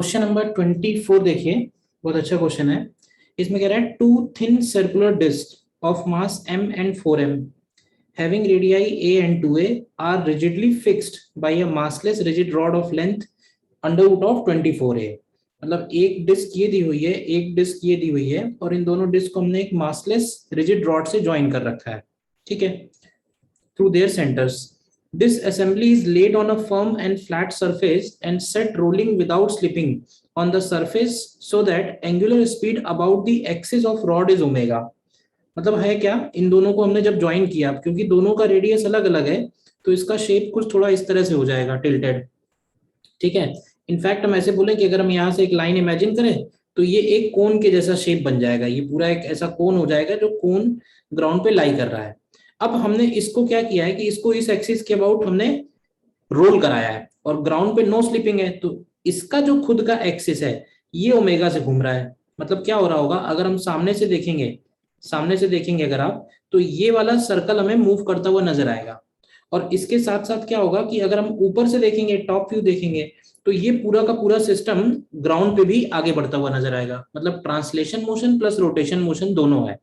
Question number 24 देखिए, बहुत अच्छा क्वेश्चन है। इसमें कह रहा है two thin circular disc of mass m and 4m having radii a and 2a are rigidly fixed by a massless rigid rod of length under root of 24a। मतलब एक डिस्क ये दी हुई है, एक डिस्क ये दी हुई है, और इन दोनों डिस्क को हमने एक मासलेस रिजिड रॉड से ज्वाइन कर रखा है, ठीक है, through their centers. This assembly is laid on a firm and flat surface and set rolling without slipping on the surface so that angular speed about the axis of rod is omega। मतलब है क्या, इन दोनों को हमने जब join किया, क्योंकि दोनों का रेडियस अलग अलग है, तो इसका शेप कुछ थोड़ा इस तरह से हो जाएगा, टिल्टेड, ठीक है। इनफैक्ट हम ऐसे बोले कि अगर हम यहाँ से एक लाइन इमेजिन करें तो ये एक कोन के जैसा शेप बन जाएगा, ये पूरा एक ऐसा कोन हो जाएगा जो कोन ग्राउंड पे लाई कर रहा है। अब हमने इसको क्या किया है कि इसको इस एक्सिस के अबाउट हमने रोल कराया है, और ग्राउंड पे नो स्लिपिंग है, तो इसका जो खुद का एक्सिस है ये ओमेगा से घूम रहा है। मतलब क्या हो रहा होगा, अगर हम सामने से देखेंगे अगर आप, तो ये वाला सर्कल हमें मूव करता हुआ नजर आएगा। और इसके साथ साथ क्या होगा कि अगर हम ऊपर से देखेंगे, टॉप व्यू देखेंगे, तो ये पूरा का पूरा सिस्टम ग्राउंड पे भी आगे बढ़ता हुआ नजर आएगा। मतलब translation motion plus rotation motion दोनों है।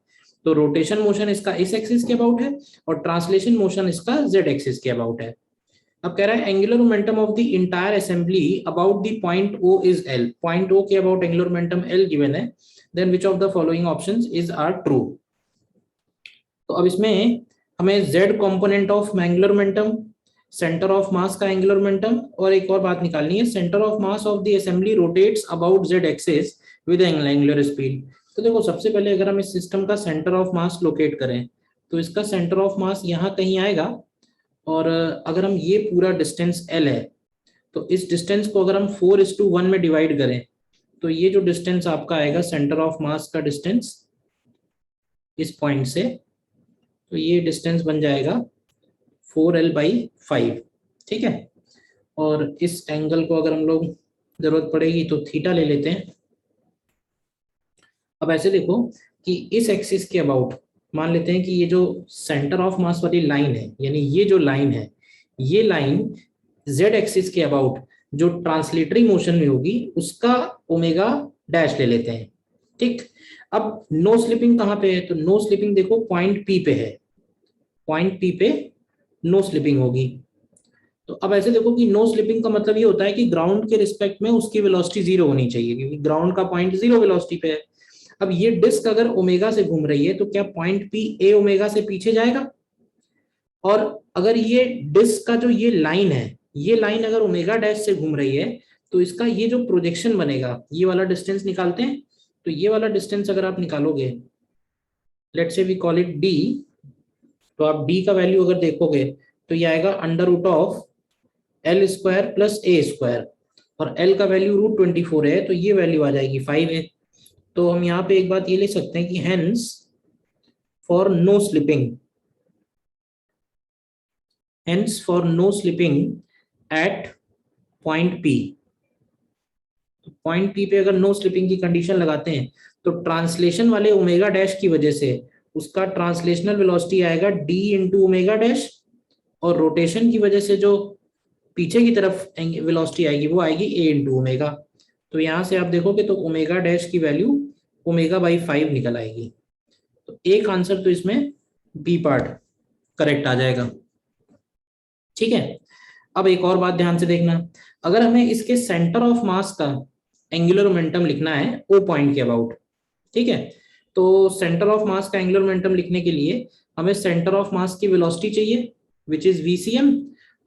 तो रोटेशन मोशन इसका इस एक्सिस के अबाउट है और ट्रांसलेशन मोशन इसका जेड एक्सिस के अबाउट है। अब कह रहा है angular momentum of the entire assembly about the point O is L. पॉइंट ओ के about angular momentum L given है, then which of the following options is are true. तो अब इसमें हमें z component of angular momentum, centre of mass का angular momentum, और एक और बात निकालनी है, centre of mass of the assembly rotates about z axis with angular speed. तो देखो, सबसे पहले अगर हम इस सिस्टम का सेंटर ऑफ मास लोकेट करें तो इसका सेंटर ऑफ मास यहाँ कहीं आएगा, और अगर हम ये पूरा डिस्टेंस l है तो इस डिस्टेंस को अगर हम 4:1 में डिवाइड करें तो ये जो डिस्टेंस आपका आएगा सेंटर ऑफ मास का डिस्टेंस इस पॉइंट से, तो ये डिस्टेंस बन जाएगा 4l/5, ठीक है। और इस एंगल को अगर हम लोग जरूरत पड़ेगी तो थीटा ले लेते हैं। अब ऐसे देखो कि इस एक्सिस के अबाउट मान लेते हैं कि ये जो सेंटर ऑफ मास वाली लाइन है, यानी ये जो लाइन है, ये लाइन जेड एक्सिस के अबाउट जो ट्रांसलेटरी मोशन में होगी उसका ओमेगा डैश ले लेते हैं, ठीक। अब नो स्लिपिंग कहाँ पे है, तो नो स्लिपिंग देखो पॉइंट पी पे है, पॉइंट पी पे नो स्लिपिंग होगी। तो अब ऐसे देखो कि नो स्लिपिंग का मतलब ये होता है कि ग्राउंड के रिस्पेक्ट में उसकी वेलोसिटी जीरो होनी चाहिए, क्योंकि ग्राउंड का पॉइंट जीरो वेलोसिटी पे है। अब ये डिस्क अगर ओमेगा से घूम रही है तो क्या पॉइंट पी ए ओमेगा से पीछे जाएगा, और अगर ये डिस्क का जो ये लाइन है, ये लाइन अगर ओमेगा डैश से घूम रही है तो इसका ये जो प्रोजेक्शन बनेगा, ये वाला डिस्टेंस निकालते हैं। तो ये वाला डिस्टेंस अगर आप निकालोगे, let's say we call it D, तो आप डी का वैल्यू अगर देखोगे तो ये आएगा under root of l² plus a², और l का वैल्यू √24 है, तो ये वैल्यू आ जाएगी 5 है। तो हम यहाँ पे एक बात ये लिख सकते हैं कि hence for no slipping at point P, point P पे अगर नो स्लिपिंग की कंडीशन लगाते हैं तो ट्रांसलेशन वाले ओमेगा डैश की वजह से उसका ट्रांसलेशनल वेलोसिटी आएगा d इंटू ओमेगा डैश, और रोटेशन की वजह से जो पीछे की तरफ वेलोसिटी आएगी वो आएगी a इंटू ओमेगा। तो यहाँ से आप देखोगे तो ओमेगा डैश की वैल्यू ओमेगा/5 निकल आएगी। तो एक आंसर तो इसमें बी पार्ट करेक्ट आ जाएगा, ठीक है। अब एक और बात ध्यान से देखना, अगर हमें इसके सेंटर ऑफ मास का एंगुलर मोमेंटम लिखना है ओ पॉइंट के अबाउट, ठीक है, तो सेंटर ऑफ मास का एंगुलर मोमेंटम लिखने के लिए हमें सेंटर ऑफ मास की वेलोसिटी चाहिए विच इज VCM,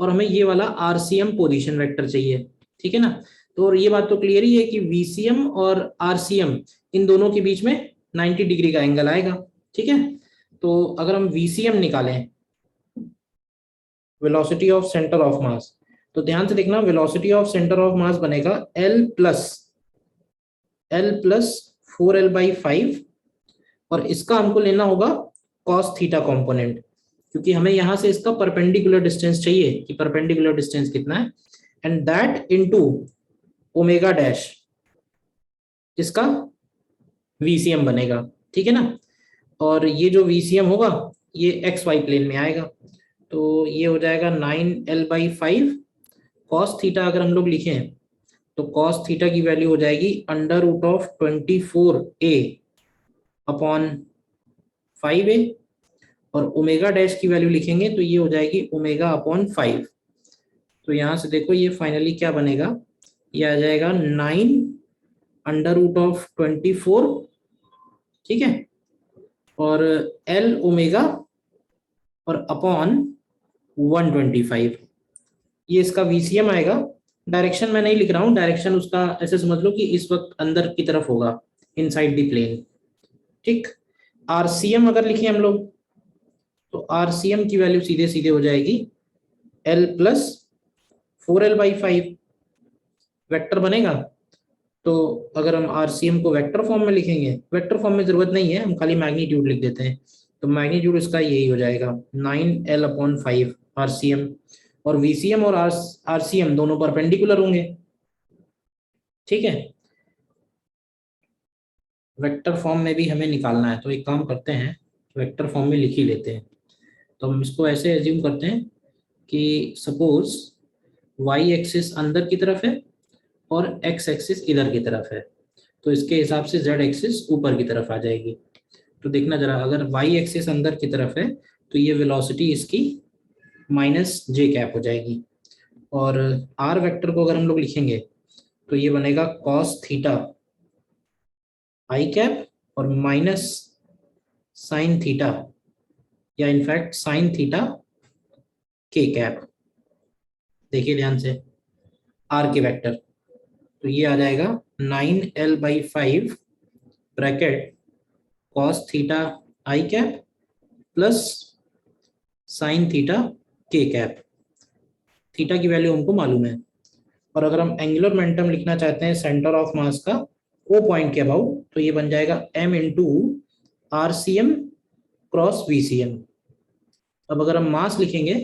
और हमें ये वाला RCM पोजीशन वेक्टर चाहिए, ठीक है ना। तो ये बात तो क्लियर ही है कि VCM और RCM इन दोनों के बीच में 90 डिग्री का एंगल आएगा, ठीक है। तो अगर हम VCM निकालें, वेलोसिटी ऑफ सेंटर ऑफ मास, तो ध्यान से देखना वेलोसिटी ऑफ सेंटर ऑफ मास बनेगा L प्लस 4l/5, और इसका हमको लेना होगा cos थीटा कंपोनेंट, क्योंकि हमें यहां से इसका परपेंडिकुलर डिस्टेंस चाहिए कि परपेंडिकुलर डिस्टेंस कितना है, and that into omega dash इसका VCM बनेगा, ठीक है ना। और ये जो VCM होगा ये XY प्लेन में आएगा, तो ये हो जाएगा 9l/5 cos थीटा। अगर हम लोग लिखें तो कॉस थीटा की वैल्यू हो जाएगी under root of 24a upon 5a, और ओमेगा डैश की वैल्यू लिखेंगे तो ये हो जाएगी ओमेगा अपॉन 5। तो यहां से देखो ये फाइनली क्या बनेगा, ये आ जाएगा 9 अंडर रूट ऑफ 24, ठीक है, और एल ओमेगा और अपॉन 125, ये इसका वीसीएम आएगा। डायरेक्शन मैं नहीं लिख रहा हूँ, डायरेक्शन उसका ऐसे समझ लो कि इस वक्त अंदर की तरफ होगा, इनसाइड द प्लेन, ठीक। आरसीएम अगर लिखे हम लोग तो आरसीएम की वैल्यू सीधे सीधे हो जाएगी एल प्लस 4l/5 वेक्टर बनेगा। तो अगर हम आरसीएम को वेक्टर फॉर्म में लिखेंगे, वेक्टर फॉर्म में जरूरत नहीं है, हम खाली मैग्नीट्यूड लिख देते हैं, तो मैग्नीट्यूड इसका यही हो जाएगा 9l/5 आरसीएम, और वीसीएम और आरसीएम दोनों परपेंडिकुलर होंगे, ठीक है। वेक्टर फॉर्म में भी हमें निकालना है, तो एक काम करते हैं, वेक्टर फॉर्म में लिख ही लेते हैं। तो हम इसको ऐसे एज्यूम करते हैं कि सपोज वाई एक्सिस अंदर की तरफ है और एक्स एक्सिस इधर की तरफ है, तो इसके हिसाब से जेड एक्सिस ऊपर की तरफ आ जाएगी। तो देखना जरा, अगर वाई एक्सिस अंदर की तरफ है तो ये वेलोसिटी इसकी माइनस जे कैप हो जाएगी, और आर वेक्टर को अगर हम लोग लिखेंगे तो ये बनेगा कॉस थीटा आई कैप और माइनस साइन थीटा, या इनफैक्ट साइन थीटा के कैप। देखिए ध्यान से आर के वेक्टर, तो ये आ जाएगा 9l/5 ब्रैकेट कॉस थीटा आई कैप प्लस साइन थीटा के कैप। थीटा की वैल्यू हमको मालूम है, और अगर हम एंगुलर मोमेंटम लिखना चाहते हैं सेंटर ऑफ मास का ओ पॉइंट के अबाउट, तो ये बन जाएगा m into R C M cross V C M. अब अगर हम मास लिखेंगे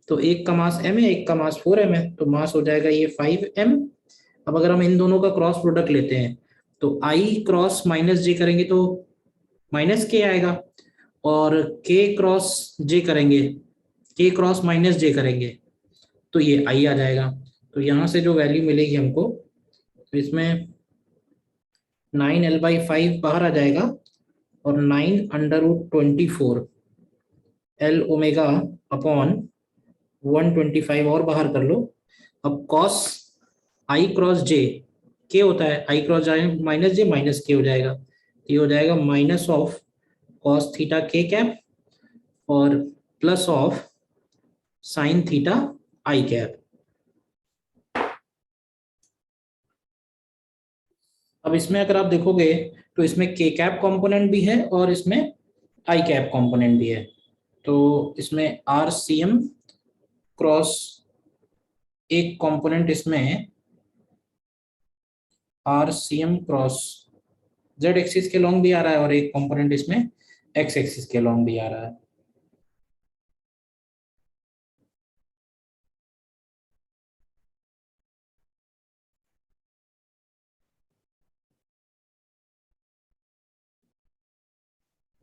तो एक का मास m है, एक का मास 4m है, तो मास हो जाएगा ये 5m। अब अगर हम इन दोनों का क्रॉस प्रोडक्ट लेते हैं तो i क्रॉस माइनस जे करेंगे तो माइनस के आएगा, और k क्रॉस जे करेंगे, k क्रॉस माइनस जे करेंगे तो ये i आ जाएगा। तो यहाँ से जो वैल्यू मिलेगी हमको, तो इसमें 9l/5 बाहर आ जाएगा, और 9 √24 एल ओमेगा अपॉन 125 और बाहर कर लो। अब कॉस आई क्रॉस जे के होता है, आई क्रॉस जाए माइनस जे माइनस के हो जाएगा, ये हो जाएगा माइनस ऑफ कॉस थीटा के कैप और plus of sine theta I cap. अब इसमें अगर आप देखोगे तो इसमें के कैप कंपोनेंट भी है और इसमें आई कैप कंपोनेंट भी है। तो इसमें आर सी एम क्रॉस एक कंपोनेंट इसमें R C M cross Z axis के लॉन्ग भी आ रहा है, और एक कंपोनेंट इसमें एक्स एक्सिस के लॉन्ग भी आ रहा है।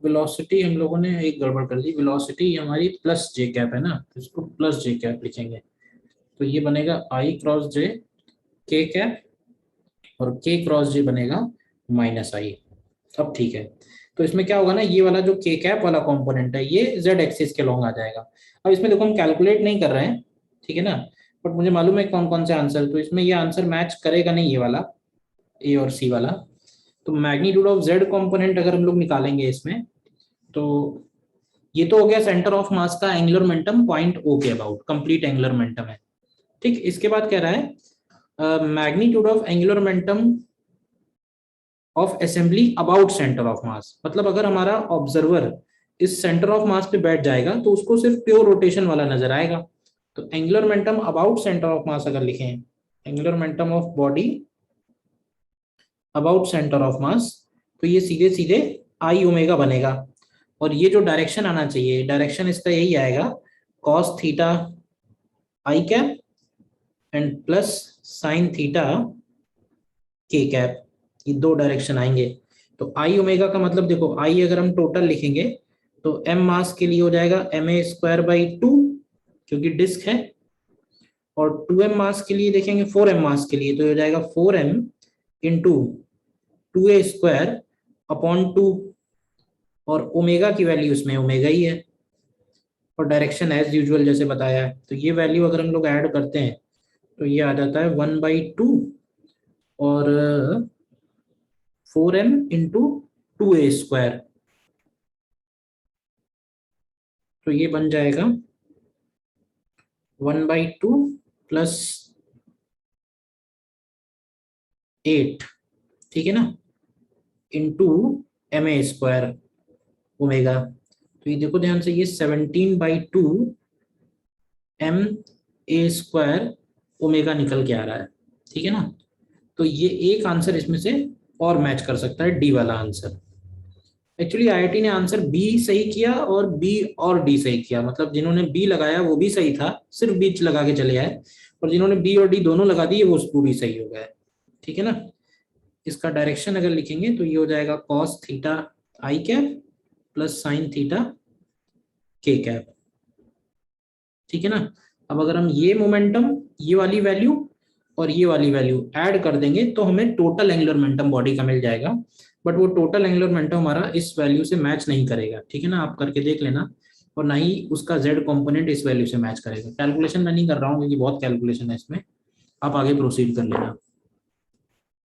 वेलोसिटी हम लोगों ने एक गड़बड़ कर दी, वेलोसिटी हमारी प्लस जे कैप है ना, तो इसको प्लस जे कैप लिखेंगे, तो ये बनेगा आई क्रॉस जे के कैप, और के क्रॉस जे बनेगा माइनस आई। अब ठीक है, तो इसमें क्या होगा ना, ये वाला जो के कैप वाला कंपोनेंट है ये जेड एक्सिस के लॉन्ग आ जाएगा। अब इसमें देखो हम कैलकुलेट नहीं कर रहे हैं, ठीक है ना, बट मुझे मालूम है कौन कौन से आंसर, तो इसमें ये आंसर मैच करेगा नहीं, ये वाला ए और सी वाला। तो मैग्नीट्यूड ऑफ जेड कंपोनेंट अगर हम लोग निकालेंगे इसमें, तो ये तो हो गया सेंटर ऑफ मास का एंगुलर मोमेंटम पॉइंट ओ के अबाउट, कंप्लीट एंगुलर मोमेंटम है, ठीक। इसके बाद कह रहा है magnitude of angular momentum of assembly about centre of मास, मतलब अगर हमारा ऑब्जर्वर इस सेंटर ऑफ मास पे बैठ जाएगा तो उसको सिर्फ प्योर रोटेशन वाला नजर आएगा। तो angular momentum about centre of मास अगर लिखें, angular momentum of body about centre of मास, तो ये सीधे सीधे आई ओमेगा बनेगा, और ये जो डायरेक्शन आना चाहिए, डायरेक्शन इसका यही आएगा cos theta I cap and plus sine theta के कैप, ये दो डायरेक्शन आएंगे। तो आई ओमेगा का मतलब देखो, आई अगर हम टोटल लिखेंगे तो एम मास के लिए हो जाएगा ma² /2 क्योंकि डिस्क है, और 2m मास के लिए देखेंगे 4m मास के लिए, तो हो जाएगा 4m इंटू 2a² अपॉन 2, और ओमेगा की वैल्यू इसमें ओमेगा ही है, और डायरेक्शन एज यूजुअल जैसे बताया है। तो ये वैल्यू अगर हम लोग ऐड करते हैं तो ये आ जाता है 1/2 और 4m इंटू 2a², तो ये बन जाएगा 1/2 प्लस 8, ठीक है ना, इंटू ma² ओमेगा। तो ये देखो ध्यान से, ये 17/2 ma² ओमेगा निकल के आ रहा है, ठीक है ना। तो ये एक आंसर इसमें से और मैच कर सकता है, डी वाला आंसर। एक्चुअली आईआईटी ने आंसर बी सही किया और बी और डी सही किया, मतलब जिन्होंने बी लगाया वो भी सही था, सिर्फ बीच लगा के चले आए, और जिन्होंने बी और डी दोनों लगा दिए वो भी सही हो गए, ठीक है ना। इसका डायरेक्शन अगर लिखेंगे तो ये हो जाएगा कॉस थीटा आई कैप प्लस साइन थीटा के कैप, ठीक है ना। अब अगर हम ये मोमेंटम, ये वाली वैल्यू और ये वाली वैल्यू ऐड कर देंगे तो हमें टोटल एंगुलर मोमेंटम बॉडी का मिल जाएगा, बट वो टोटल एंगुलर मोमेंटम हमारा इस वैल्यू से मैच नहीं करेगा, ठीक है ना, आप करके देख लेना। और ना ही उसका जेड कंपोनेंट इस वैल्यू से मैच करेगा। कैलकुलेशन मैं नहीं कर रहा हूँ क्योंकि बहुत कैलकुलेशन है इसमें, आप आगे प्रोसीड कर लेना।